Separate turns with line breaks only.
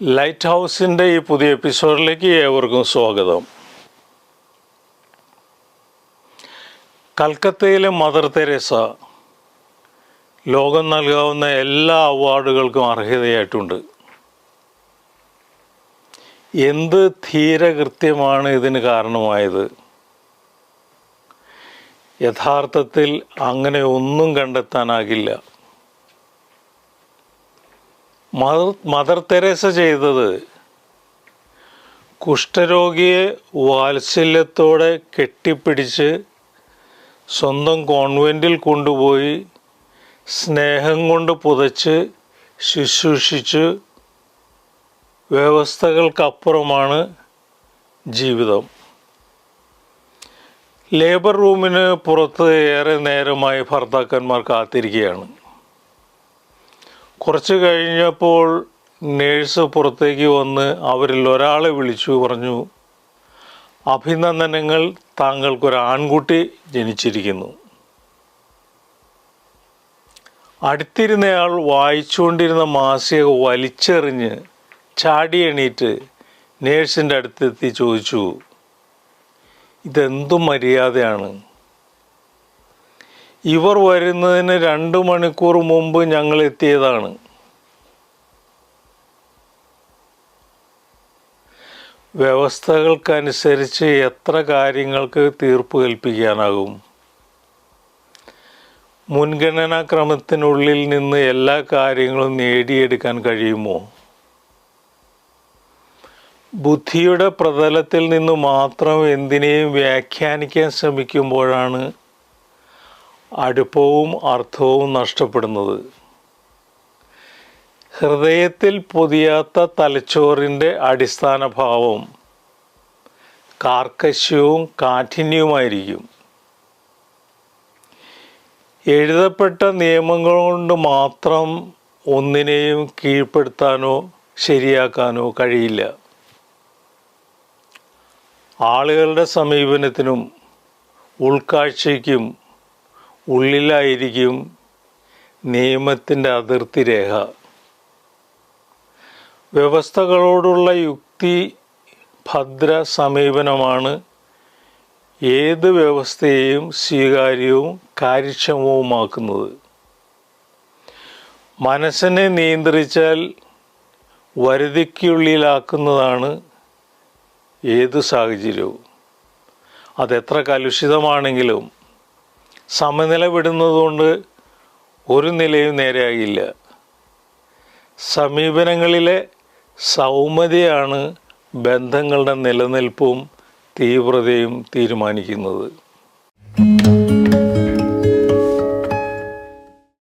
Light ഹൗസിൻ്റെ ഈ പുതിയ എപ്പിസോഡിലേക്ക് ഏവർക്കും സ്വാഗതം. കൽക്കത്തയിലെ മദർ തെരേസ ലോകം നൽകാവുന്ന എല്ലാ അവാർഡുകൾക്കും അർഹതയായിട്ടുണ്ട്. എന്ത് ധീരകൃത്യമാണ് ഇതിന് കാരണമായത്? യഥാർത്ഥത്തിൽ അങ്ങനെ ഒന്നും കണ്ടെത്താനാകില്ല. മദർ തെരേസ ചെയ്തത് കുഷ്ഠരോഗിയെ വാത്സല്യത്തോടെ കെട്ടിപ്പിടിച്ച് സ്വന്തം കോൺവെൻറ്റിൽ കൊണ്ടുപോയി സ്നേഹം കൊണ്ട് പുതച്ച് ശുശ്രൂഷിച്ച് വ്യവസ്ഥകൾക്കപ്പുറമാണ് ജീവിതം. ലേബർ റൂമിന് പുറത്ത് ഏറെ നേരമായി ഭർത്താക്കന്മാർ കാത്തിരിക്കുകയാണ്. കുറച്ച് കഴിഞ്ഞപ്പോൾ നേഴ്സ് പുറത്തേക്ക് വന്ന് അവരിൽ ഒരാളെ വിളിച്ചു പറഞ്ഞു, അഭിനന്ദനങ്ങൾ, താങ്കൾക്കൊരു ആൺകുട്ടി ജനിച്ചിരിക്കുന്നു. അടുത്തിരുന്നയാൾ വായിച്ചുകൊണ്ടിരുന്ന മാസിക വലിച്ചെറിഞ്ഞ് ചാടി എണീറ്റ് നേഴ്സിൻ്റെ അടുത്തെത്തി ചോദിച്ചു, ഇതെന്തു മര്യാദയാണ്? ഇവർ വരുന്നതിന് 2 മണിക്കൂർ മുമ്പ് ഞങ്ങൾ എത്തിയതാണ്. വ്യവസ്ഥകൾക്കനുസരിച്ച് എത്ര കാര്യങ്ങൾക്ക് തീർപ്പ് കൽപ്പിക്കാനാകും? മുൻഗണനാക്രമത്തിനുള്ളിൽ നിന്ന് എല്ലാ കാര്യങ്ങളും നേടിയെടുക്കാൻ കഴിയുമോ? ബുദ്ധിയുടെ പ്രതലത്തിൽ നിന്ന് മാത്രം എന്തിനേയും വ്യാഖ്യാനിക്കാൻ ശ്രമിക്കുമ്പോഴാണ് അടുപ്പവും അർത്ഥവും നഷ്ടപ്പെടുന്നത്. ഹൃദയത്തിൽ പൊതിയാത്ത തലച്ചോറിൻ്റെ അടിസ്ഥാന ഭാവം കാർക്കശ്യവും കാഠിന്യവുമായിരിക്കും. എഴുതപ്പെട്ട നിയമങ്ങൾ കൊണ്ട് മാത്രം ഒന്നിനെയും കീഴ്പ്പെടുത്താനോ ശരിയാക്കാനോ കഴിയില്ല. ആളുകളുടെ സമീപനത്തിനും ഉൾക്കാഴ്ചയ്ക്കും ഉള്ളിലായിരിക്കും നിയമത്തിൻ്റെ അതിർത്തി രേഖ. വ്യവസ്ഥകളോടുള്ള യുക്തി ഭദ്ര സമീപനമാണ് ഏത് വ്യവസ്ഥയെയും സ്വീകാര്യവും കാര്യക്ഷമവുമാക്കുന്നത്. മനസ്സിനെ നിയന്ത്രിച്ചാൽ വരുതിക്കുള്ളിലാക്കുന്നതാണ് ഏതു സാഹചര്യവും. അതെത്ര കലുഷിതമാണെങ്കിലും സമനില വിടുന്നതുകൊണ്ട് ഒരു നിലയും നേരെയാകില്ല. സമീപനങ്ങളിലെ സൗമ്യതയാണ് ബന്ധങ്ങളുടെ നിലനിൽപ്പും തീവ്രതയും തീരുമാനിക്കുന്നത്.